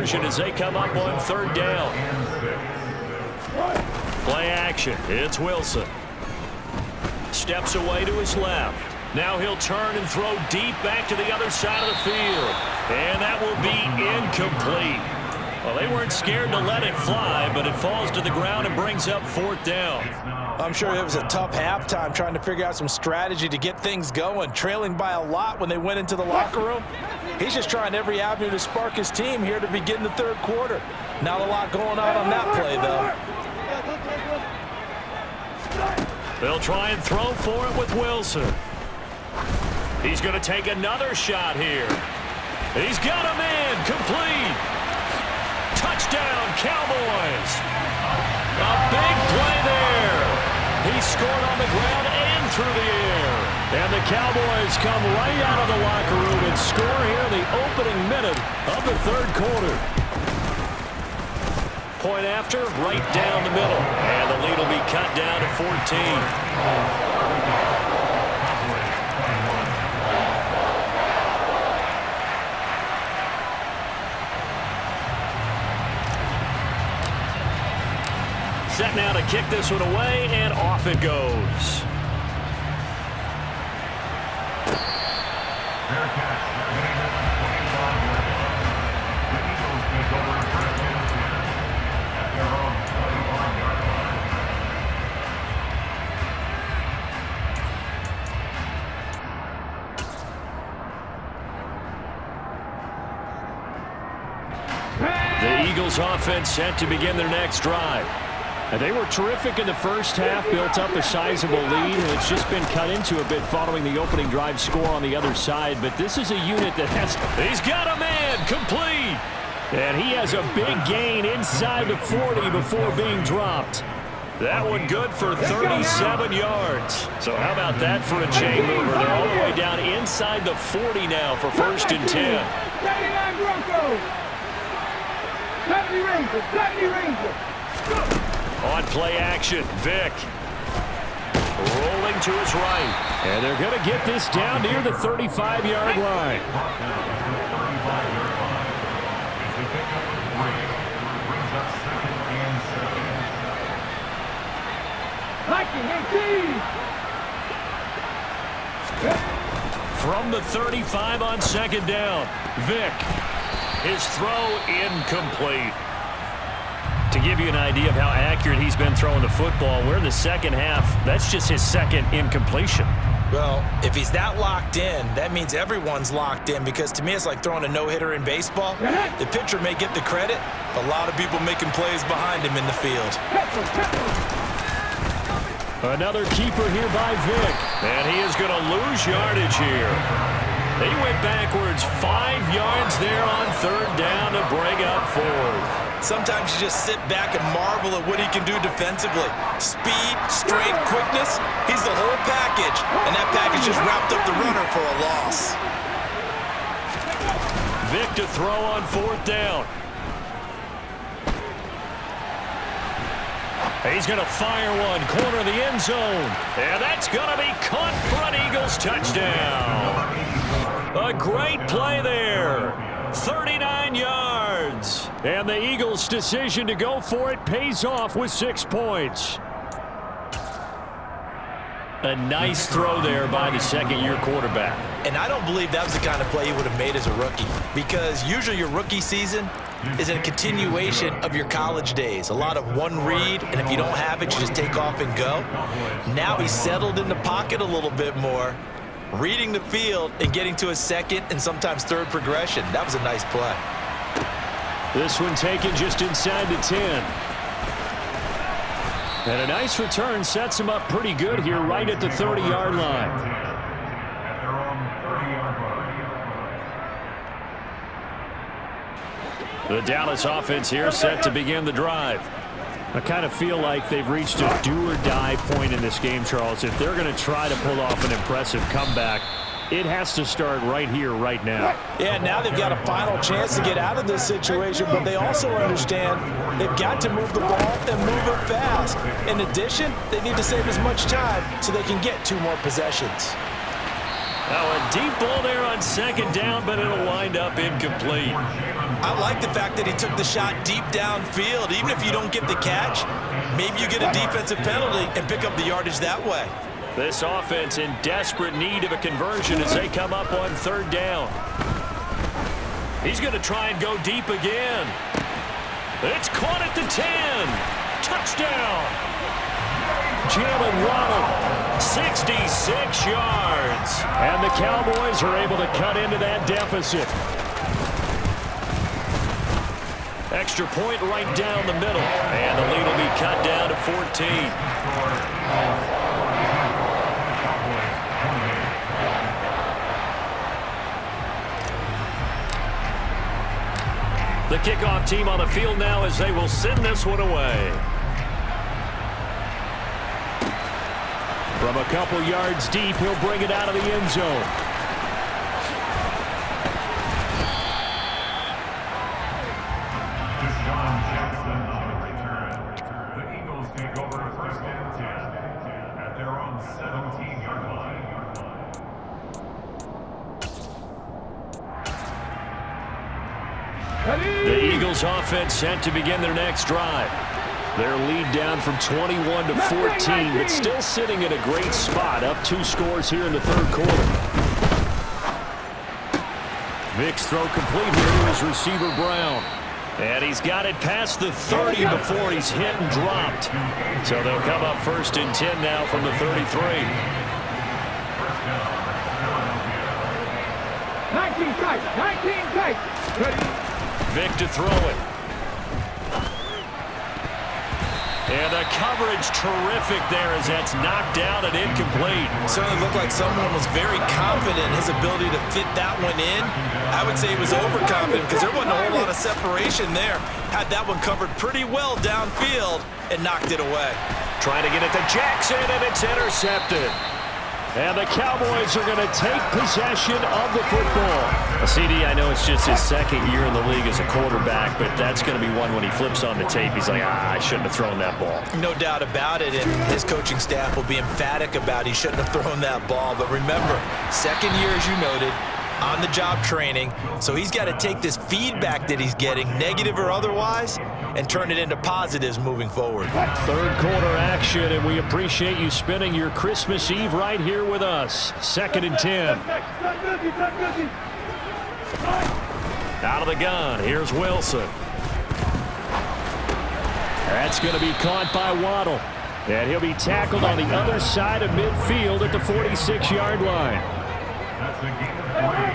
conversion as they come up on third down. Play action. It's Wilson. Steps away to his left. Now he'll turn and throw deep back to the other side of the field. And that will be incomplete. Well, they weren't scared to let it fly, but it falls to the ground and brings up fourth down. I'm sure it was a tough halftime trying to figure out some strategy to get things going, trailing by a lot when they went into the locker room. He's just trying every avenue to spark his team here to begin the third quarter. Not a lot going on that play, though. They'll try and throw for it with Wilson. He's going to take another shot here. He's got a man complete. Touchdown, Cowboys. A big play there. He scored on the ground and through the air. And the Cowboys come right out of the locker room and score here in the opening minute of the third quarter. Point after, right down the middle. And the lead will be cut down to 14. Set now to kick this one away, and off it goes. The Eagles offense set to begin their next drive. And they were terrific in the first half, built up a sizable lead, and it's just been cut into a bit following the opening drive score on the other side. But this is a unit that has... He's got a man complete! And he has a big gain inside the 40 before being dropped. That one good for 37 yards. So how about that for a chain mover? They're all the way down inside the 40 now for 1st and 10. On play action, Vick. Rolling to his right. And they're going to get this down near the 35-yard line. From the 35 on 2nd down, Vick. His throw incomplete. To give you an idea of how accurate he's been throwing the football, we're in the second half. That's just his second incompletion. Well, if he's that locked in, that means everyone's locked in, because to me it's like throwing a no-hitter in baseball. The pitcher may get the credit, a lot of people making plays behind him in the field. Another keeper here by Vick, and he is going to lose yardage here. He went backwards 5 yards there on 3rd down to bring up 4th. Sometimes you just sit back and marvel at what he can do defensively. Speed, strength, quickness, he's the whole package. And that package just wrapped up the runner for a loss. Vick to throw on 4th down. He's going to fire one, corner of the end zone. And that's going to be caught for an Eagles touchdown. A great play there. 39 yards. And the Eagles' decision to go for it pays off with 6 points. A nice throw there by the second-year quarterback. And I don't believe that was the kind of play he would have made as a rookie, because usually your rookie season is a continuation of your college days. A lot of one read, and if you don't have it, you just take off and go. Now he's settled in the pocket a little bit more, reading the field and getting to a second and sometimes third progression. That was a nice play. This one taken just inside the 10. And a nice return sets him up pretty good here right at the 30-yard line. The Dallas offense here set to begin the drive. I kind of feel like they've reached a do-or-die point in this game, Charles. If they're going to try to pull off an impressive comeback, it has to start right here, right now. Yeah, now they've got a final chance to get out of this situation, but they also understand they've got to move the ball and move it fast. In addition, they need to save as much time so they can get 2 more possessions. Now a deep ball there on second down, but it'll wind up incomplete. I like the fact that he took the shot deep downfield. Even if you don't get the catch, maybe you get a defensive penalty and pick up the yardage that way. This offense in desperate need of a conversion as they come up on third down. He's going to try and go deep again. It's caught at the 10. Touchdown. Jalen Waddle, 66 yards. And the Cowboys are able to cut into that deficit. Extra point right down the middle. And the lead will be cut down to 14. The kickoff team on the field now as they will send this one away. From a couple yards deep, he'll bring it out of the end zone. The Eagles take over first and 10 at their own 17-yard line. The Eagles offense set to begin their next drive. Their lead down from 21 to 14, but still sitting in a great spot, up 2 scores here in the third quarter. Vic's throw complete here to his receiver, Brown. And he's got it past the 30 before he's hit and dropped. So they'll come up first and 10 now from the 33. 19 tight. Ready. Vic to throw it. And the coverage terrific there as that's knocked out and incomplete. Certainly looked like someone was very confident in his ability to fit that one in. I would say he was overconfident because there wasn't a whole lot of separation there. Had that one covered pretty well downfield and knocked it away. Trying to get it to Jackson, and it's intercepted. And the Cowboys are going to take possession of the football. CD, I know it's just his second year in the league as a quarterback, but that's going to be one when he flips on the tape. He's like, I shouldn't have thrown that ball. No doubt about it, and his coaching staff will be emphatic about he shouldn't have thrown that ball. But remember, second year, as you noted, on-the-job training, so he's got to take this feedback that he's getting, negative or otherwise, and turn it into positives moving forward. Third quarter action, and we appreciate you spending your Christmas Eve right here with us. Second and 10. Out of the gun, here's Wilson. That's going to be caught by Waddle. And he'll be tackled on the other side of midfield at the 46-yard line. That's the game of play.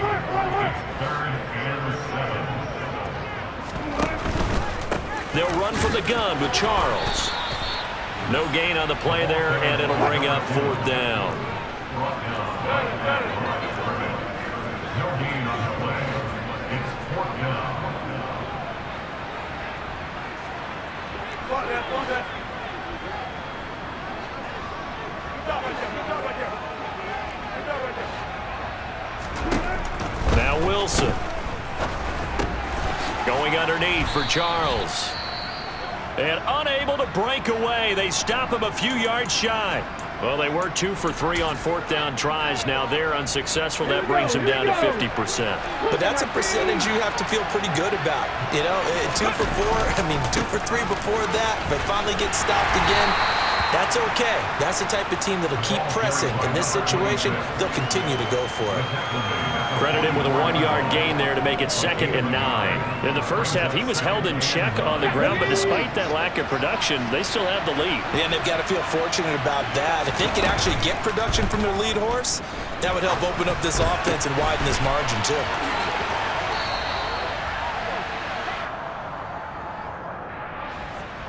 It's third and 7. They'll run from the gun with Charles. No gain on the play there, and it'll bring up fourth down. No gain on the play. It's fourth down. Now Wilson. Going underneath for Charles. And unable to break away. They stop him a few yards shy. Well, they were 2 for 3 on fourth down tries. Now they're unsuccessful. That brings them down to 50%. But that's a percentage you have to feel pretty good about. You know, 2 for 2 for 3 before that, but finally get stopped again. That's okay. That's the type of team that'll keep pressing. In this situation, they'll continue to go for it. Credit him with a 1-yard gain there to make it 2nd and 9. In the first half, he was held in check on the ground, but despite that lack of production, they still have the lead. Yeah, and they've got to feel fortunate about that. If they could actually get production from their lead horse, that would help open up this offense and widen this margin too.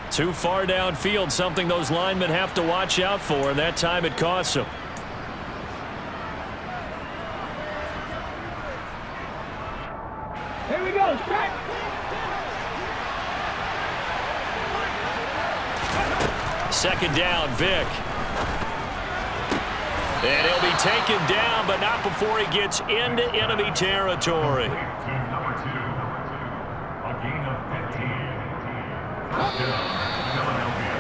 Too far downfield, something those linemen have to watch out for, and that time it costs them. Here we go, strike! Second down, Vic. And he'll be taken down, but not before he gets into enemy territory. To number 2, a gain of 15. First down, Philadelphia.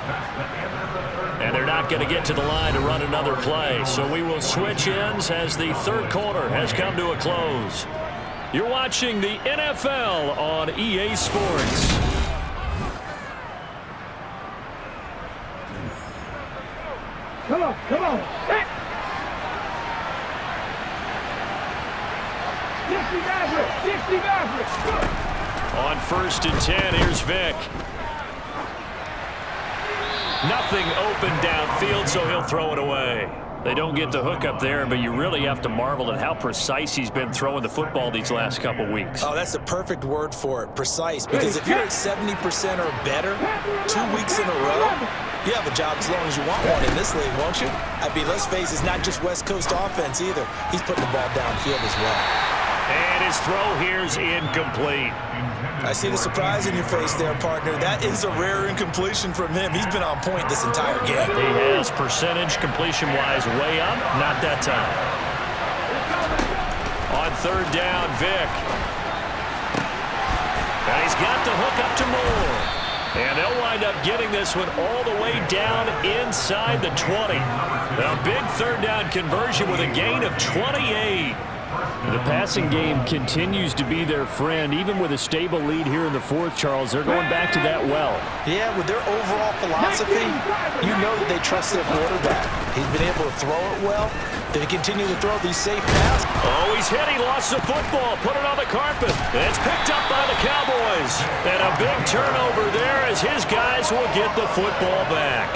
That's the end of the third. And And they're not going to get to the line to run another play. So we will switch ends as the third quarter has come to a close. You're watching the NFL on EA Sports. Come on, come on. Hey. 60 Maverick. On 1st and 10, here's Vic. Nothing open downfield, so he'll throw it away. They don't get the hook up there, but you really have to marvel at how precise he's been throwing the football these last couple weeks. Oh, that's the perfect word for it, precise. Because if you're at 70% or better 2 weeks in a row, you have a job as long as you want one in this league, won't you? I mean, let's face it, it's not just West Coast offense either. He's putting the ball downfield as well. And his throw here's incomplete. I see the surprise in your face there, partner. That is a rare incompletion from him. He's been on point this entire game. He has percentage completion-wise way up. Not that time. On 3rd down, Vic. And he's got the hook up to Moore. And they'll wind up getting this one all the way down inside the 20. A big 3rd down conversion with a gain of 28. The passing game continues to be their friend. Even with a stable lead here in the 4th, Charles, they're going back to that well. Yeah, with their overall philosophy, you know that they trust their quarterback. He's been able to throw it well. They continue to throw these safe passes. Oh, he's hit. He lost the football. Put it on the carpet. And it's picked up by the Cowboys. And a big turnover there as his guys will get the football back.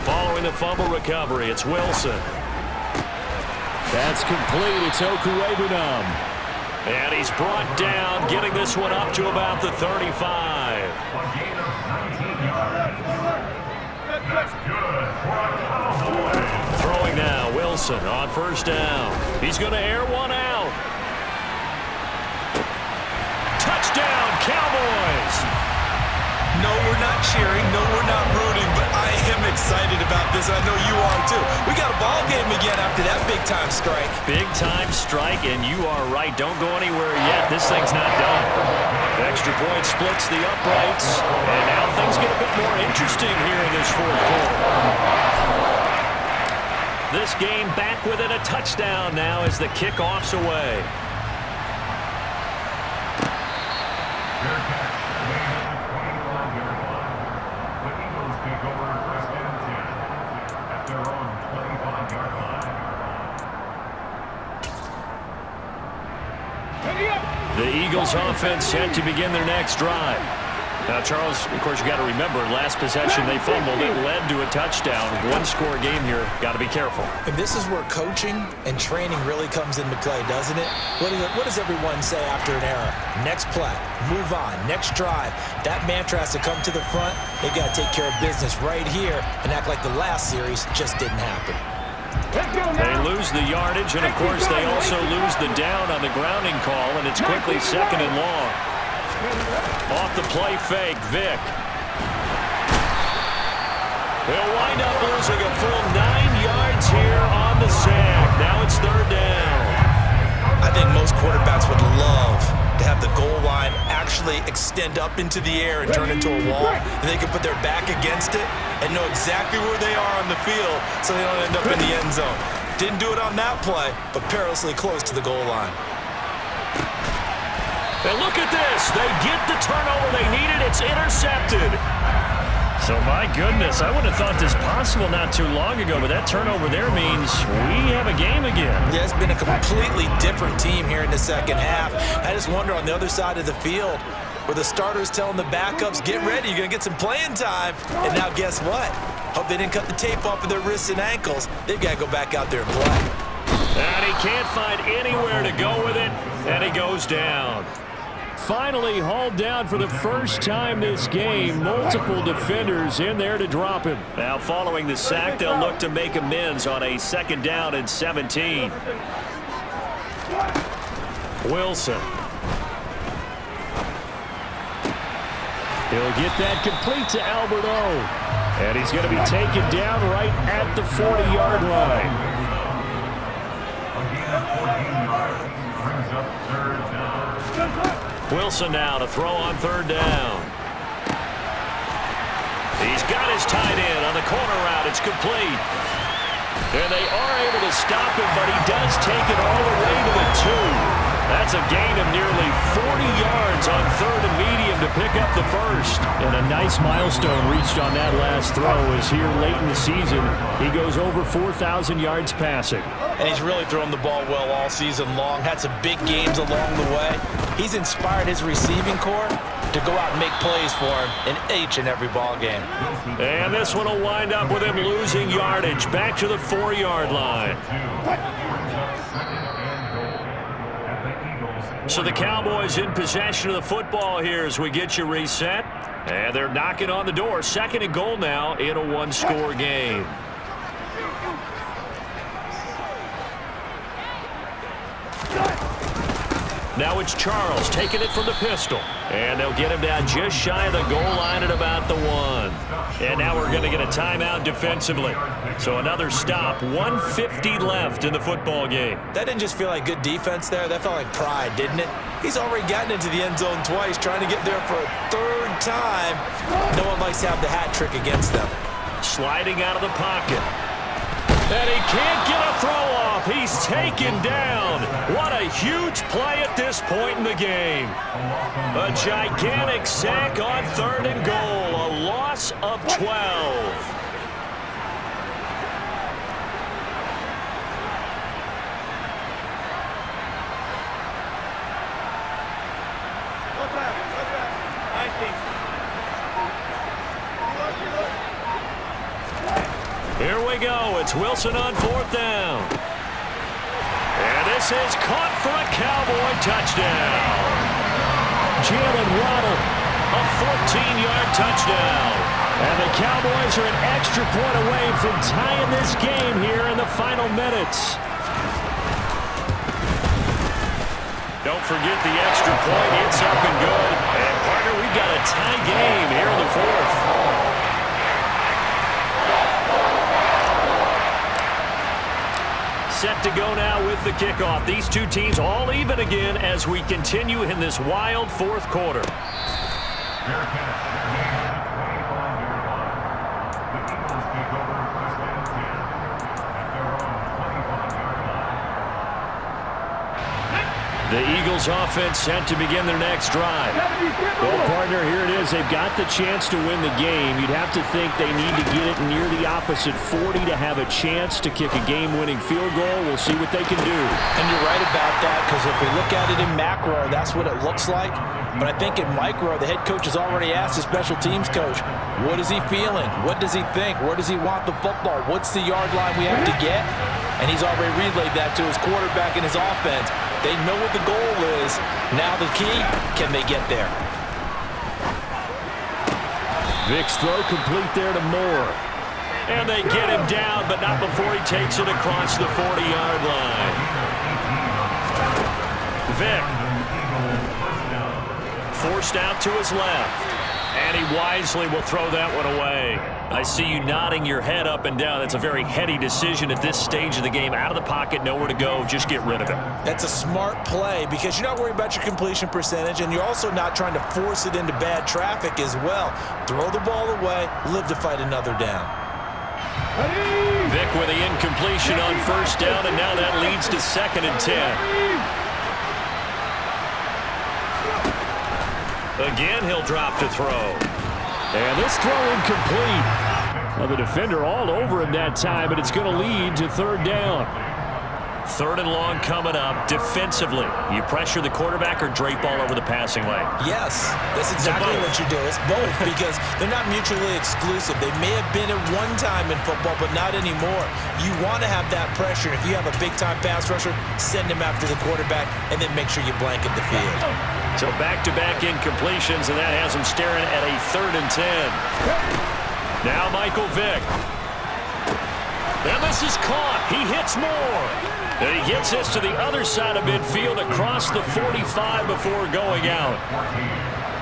Following the fumble recovery, it's Wilson. That's complete. It's Okuwebunam. And he's brought down, getting this one up to about the 35. Throwing now, Wilson on 1st down. He's going to air one out. Touchdown, Cowboys! No, we're not cheering. No, we're not rooting, but I am excited about this. I know you are too. We got a ball game again after that big-time strike. Big-time strike, and you are right. Don't go anywhere yet. This thing's not done. Extra point splits the uprights, and now things get a bit more interesting here in this 4th quarter. This game back within a touchdown now as the kickoff's away. The Eagles offense set to begin their next drive. Now, Charles, of course, you got to remember, last possession they fumbled. It led to a touchdown. One-score game here. Got to be careful. And this is where coaching and training really comes into play, doesn't it? What does everyone say after an error? Next play, move on, next drive. That mantra has to come to the front. They've got to take care of business right here and act like the last series just didn't happen. They lose the yardage, and, of course, they also lose the down on the grounding call, and it's quickly 2nd and long. Off the play fake, Vic. They'll wind up losing a full 9 yards here on the sack. Now it's 3rd down. I think most quarterbacks would love to have the goal line actually extend up into the air and turn into a wall, and they can put their back against it and know exactly where they are on the field so they don't end up in the end zone. Didn't do it on that play, but perilously close to the goal line. And look at this. They get the turnover they needed. It's intercepted. So, my goodness, I would have thought this possible not too long ago, but that turnover there means we have a game again. Yeah, it's been a completely different team here in the second half. I just wonder on the other side of the field, where the starters telling the backups, get ready, you're going to get some playing time. And now guess what? Hope they didn't cut the tape off of their wrists and ankles. They've got to go back out there and play. And he can't find anywhere to go with it, and he goes down. Finally hauled down for the first time this game. Multiple defenders in there to drop him. Now following the sack, they'll look to make amends on a 2nd down and 17. Wilson. He'll get that complete to Albert O. And he's going to be taken down right at the 40-yard line. Wilson now to throw on third down. He's got his tight end on the corner route. It's complete. And they are able to stop him, but he does take it all the way to the 2. That's a gain of nearly 40 yards on third and medium to pick up the first. And a nice milestone reached on that last throw as here late in the season, he goes over 4,000 yards passing. And he's really thrown the ball well all season long. Had some big games along the way. He's inspired his receiving corps to go out and make plays for him in each and every ball game. And this one will wind up with him losing yardage back to the 4-yard line. So the Cowboys in possession of the football here as we get you reset. And they're knocking on the door. 2nd and goal now in a one-score game. Now it's Charles taking it from the pistol. And they'll get him down just shy of the goal line at about the 1. And now we're going to get a timeout defensively. So another stop, 1:50 left in the football game. That didn't just feel like good defense there. That felt like pride, didn't it? He's already gotten into the end zone twice, trying to get there for a 3rd time. No one likes to have the hat trick against them. Sliding out of the pocket. And he can't get a throw off. He's taken down. What a huge play at this point in the game. A gigantic sack on 3rd and goal. A loss of 12. Here we go. It's Wilson on 4th down. And this is caught for a Cowboy touchdown. Jalen Waddle, a 14-yard touchdown. And the Cowboys are an extra point away from tying this game here in the final minutes. Don't forget the extra point. It's up and good. And, partner, we've got a tie game here in the 4th. Set to go now with the kickoff. These two teams all even again as we continue in this wild 4th quarter. The Eagles offense set to begin their next drive. Well, partner, here it is. They've got the chance to win the game. You'd have to think they need to get it near the opposite 40 to have a chance to kick a game-winning field goal. We'll see what they can do. And you're right about that, because if we look at it in macro, that's what it looks like. But I think in micro, the head coach has already asked the special teams coach, what is he feeling? What does he think? Where does he want the football? What's the yard line we have to get? And he's already relayed that to his quarterback and his offense. They know what the goal is. Now the key, can they get there? Vick's throw complete there to Moore. And they get him down, but not before he takes it across the 40-yard line. Vick forced out to his left. And he wisely will throw that one away. I see you nodding your head up and down. That's a very heady decision at this stage of the game. Out of the pocket, nowhere to go. Just get rid of it. That's a smart play because you're not worried about your completion percentage, and you're also not trying to force it into bad traffic as well. Throw the ball away, live to fight another down. Vick with the incompletion on 1st down, and now that leads to 2nd and 10. Again, he'll drop to throw. And this throw incomplete. Well, the defender all over him that time, but it's going to lead to 3rd down. 3rd and long coming up. Defensively, you pressure the quarterback or drape all over the passing lane? Yes, that's exactly what you do. It's both because they're not mutually exclusive. They may have been at one time in football, but not anymore. You want to have that pressure. If you have a big-time pass rusher, send him after the quarterback, and then make sure you blanket the field. So back-to-back incompletions, and that has him staring at a 3rd and 10. Now Michael Vick. And this is caught. He hits Moore. And he gets this to the other side of midfield across the 45 before going out.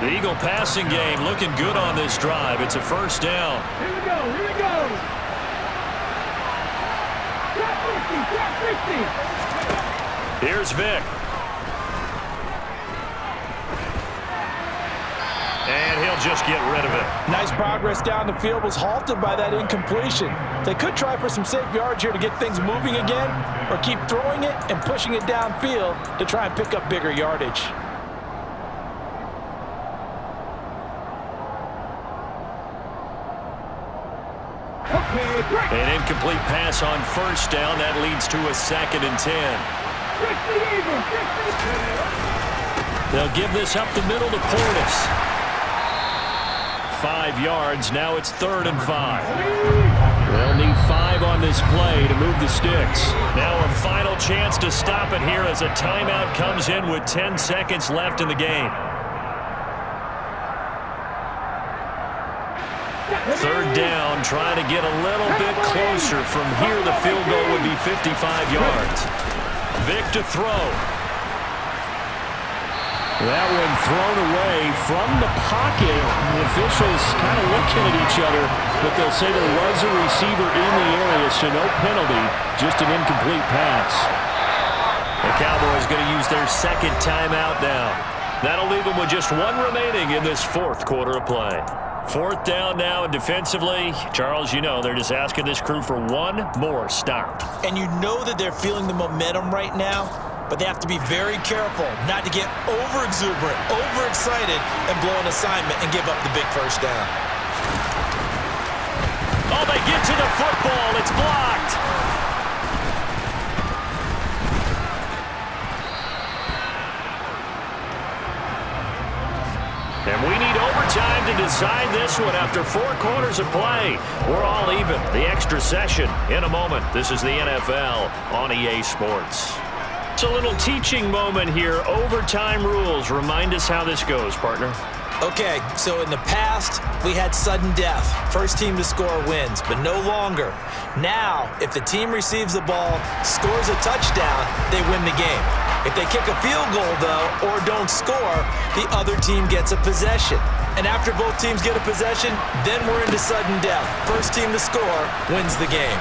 The Eagle passing game looking good on this drive. It's a first down. Here we go, here we go. Top 50, top 50. Here's Vic. And he'll just get rid of it. Nice progress down the field, was halted by that incompletion. They could try for some safe yards here to get things moving again, or keep throwing it and pushing it downfield to try and pick up bigger yardage. An incomplete pass on first down. That leads to a 2nd and 10. They'll give this up the middle to Portis. 5 yards. Now it's 3rd and 5. They'll need 5 on this play to move the sticks. Now a final chance to stop it here as a timeout comes in with 10 seconds left in the game. 3rd down, trying to get a little bit closer. From here, the field goal would be 55 yards. Vic to throw. That one thrown away from the pocket. The officials kind of looking at each other, but they'll say there was a receiver in the area, so no penalty, just an incomplete pass. The Cowboys going to use their 2nd timeout now. That'll leave them with just 1 remaining in this 4th quarter of play. 4th down now, and defensively, Charles, you know, they're just asking this crew for 1 more stop. And you know that they're feeling the momentum right now, but they have to be very careful not to get over-exuberant, over-excited, and blow an assignment and give up the big first down. Oh, they get to the football. It's blocked. And we need overtime to decide this one after 4 quarters of play. We're all even. The extra session in a moment. This is the NFL on EA Sports. It's a little teaching moment here. Overtime rules. Remind us how this goes, partner. Okay, so in the past, we had sudden death. First team to score wins, but no longer. Now, if the team receives the ball, scores a touchdown, they win the game. If they kick a field goal, though, or don't score, the other team gets a possession. And after both teams get a possession, then we're into sudden death. First team to score wins the game.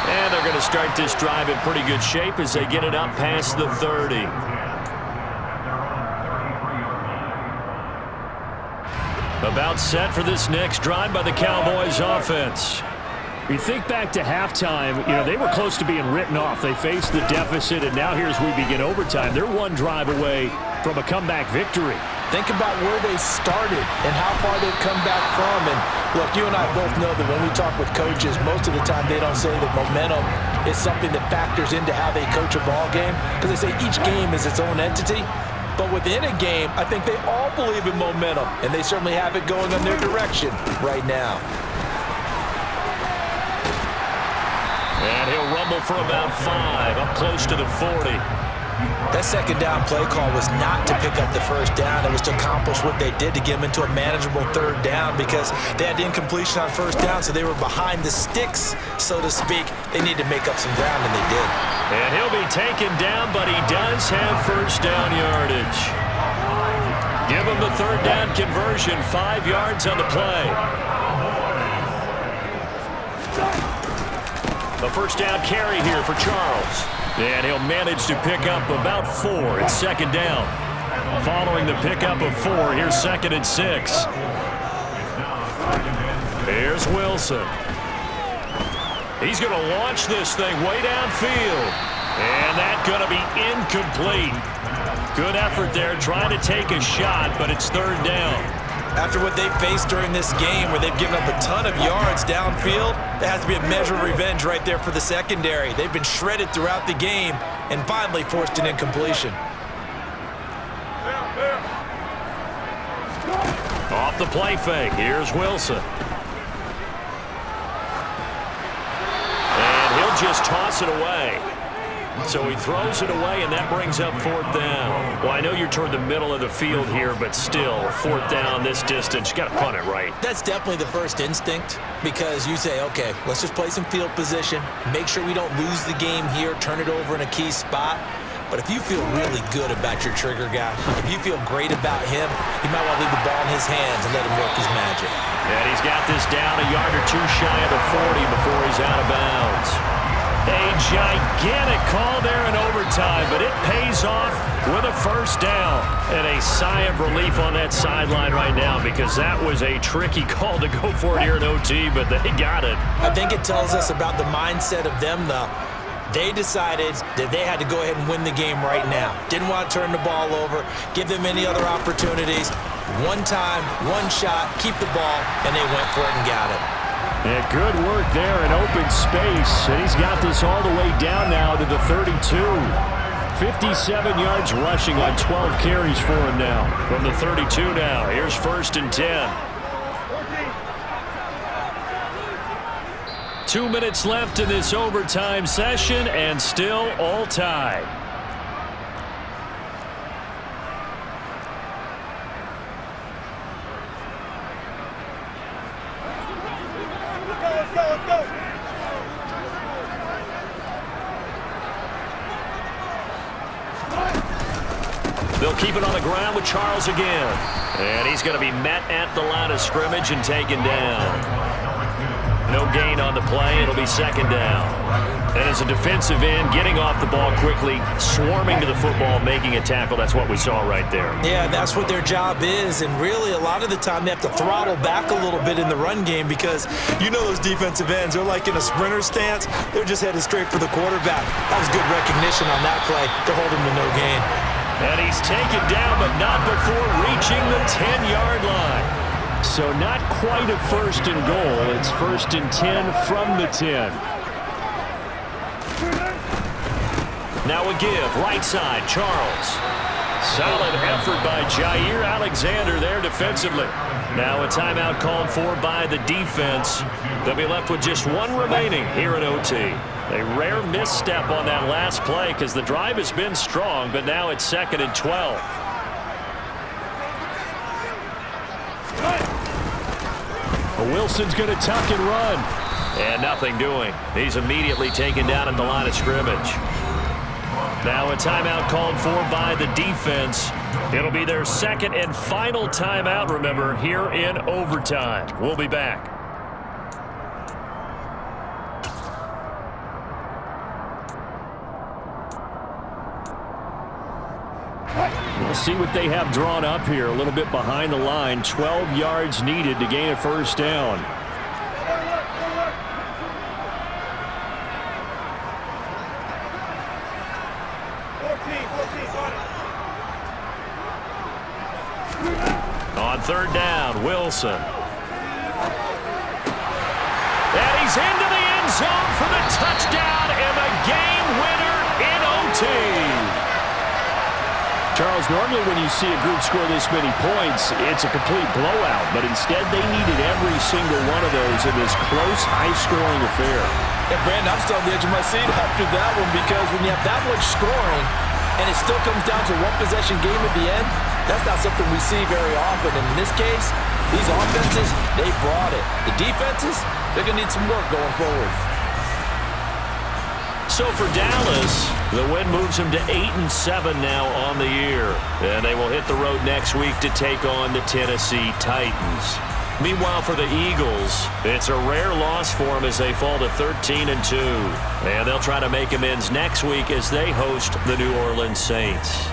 And they're going to start this drive in pretty good shape as they get it up past the 30. About set for this next drive by the Cowboys offense. You think back to halftime, you know, they were close to being written off. They faced the deficit, and now here's we begin overtime. They're 1 drive away from a comeback victory. Think about where they started and how far they've come back from. And look, you and I both know that when we talk with coaches, most of the time they don't say that momentum is something that factors into how they coach a ball game, because they say each game is its own entity. But within a game, I think they all believe in momentum, and they certainly have it going in their direction right now. And he'll rumble for about 5, up close to the 40. That second down play call was not to pick up the first down. It was to accomplish what they did to get them into a manageable 3rd down, because they had incompletion on first down, so they were behind the sticks, so to speak. They needed to make up some ground, and they did. And he'll be taken down, but he does have first down yardage. Give him the 3rd down conversion, 5 yards on the play. The first down carry here for Charles. And he'll manage to pick up about 4. It's 2nd down. Following the pickup of 4, here's 2nd and 6. Here's Wilson. He's going to launch this thing way downfield. And that's going to be incomplete. Good effort there, trying to take a shot, but it's 3rd down. After what they faced during this game, where they've given up a ton of yards downfield, there has to be a measure of revenge right there for the secondary. They've been shredded throughout the game and finally forced an incompletion. Off the play fake, here's Wilson. And he'll just toss it away. So he throws it away, and that brings up 4th down. Well, I know you're toward the middle of the field here, but still, 4th down this distance, you got to punt it right. That's definitely the first instinct, because you say, okay, let's just play some field position, make sure we don't lose the game here, turn it over in a key spot. But if you feel really good about your trigger guy, if you feel great about him, you might want to leave the ball in his hands and let him work his magic. And he's got this down a yard or two shy of the 40 before he's out of bounds. A gigantic call there in overtime, but it pays off with a 1st down. And a sigh of relief on that sideline right now, because that was a tricky call to go for it here in OT, but they got it. I think it tells us about the mindset of them, though. They decided that they had to go ahead and win the game right now. Didn't want to turn the ball over, give them any other opportunities. One time, one shot, keep the ball, and they went for it and got it. Yeah, good work there in open space. And he's got this all the way down now to the 32. 57 yards rushing on 12 carries for him now. From the 32 now, here's 1st and 10. 2 minutes left in this overtime session, and still all tied. They'll keep it on the ground with Charles again. And he's going to be met at the line of scrimmage and taken down. No gain on the play. It'll be 2nd down. And as a defensive end, getting off the ball quickly, swarming to the football, making a tackle. That's what we saw right there. Yeah, that's what their job is. And really, a lot of the time, they have to throttle back a little bit in the run game, because you know those defensive ends, they're like in a sprinter stance. They're just headed straight for the quarterback. That was good recognition on that play to hold him to no gain. And he's taken down, but not before reaching the 10-yard line. So not quite a 1st and goal. It's 1st and 10 from the 10. Now a give, right side, Charles. Solid effort by Jair Alexander there defensively. Now a timeout called for by the defense. They'll be left with just one remaining here in OT. A rare misstep on that last play, because the drive has been strong, but now it's 2nd and 12. Wilson's going to tuck and run. And nothing doing. He's immediately taken down at the line of scrimmage. Now a timeout called for by the defense. It'll be their 2nd and final timeout, remember, here in overtime. We'll be back. We'll see what they have drawn up here. A little bit behind the line. 12 yards needed to gain a 1st down. On 3rd down, Wilson. And he's into the end zone for the touchdown and the game winner in OT. Charles, normally when you see a group score this many points, it's a complete blowout. But instead, they needed every single one of those in this close, high-scoring affair. And, Brandon, I'm still on the edge of my seat after that one, because when you have that much scoring and it still comes down to one-possession game at the end, that's not something we see very often. And in this case, these offenses, they brought it. The defenses, they're going to need some work going forward. So for Dallas, the win moves them to 8-7 now on the year. And they will hit the road next week to take on the Tennessee Titans. Meanwhile, for the Eagles, it's a rare loss for them as they fall to 13-2. And they'll try to make amends next week as they host the New Orleans Saints.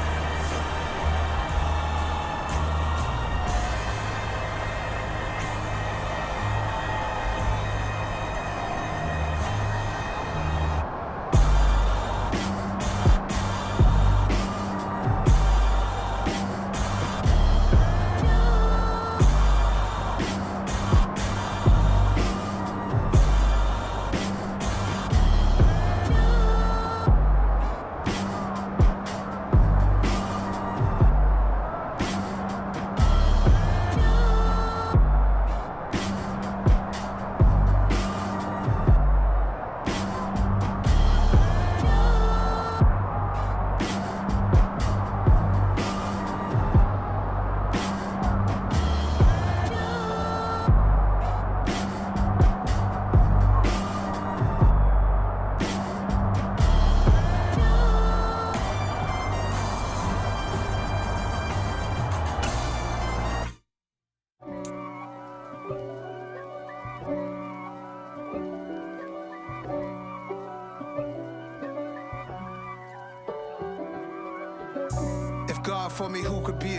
for me, who could be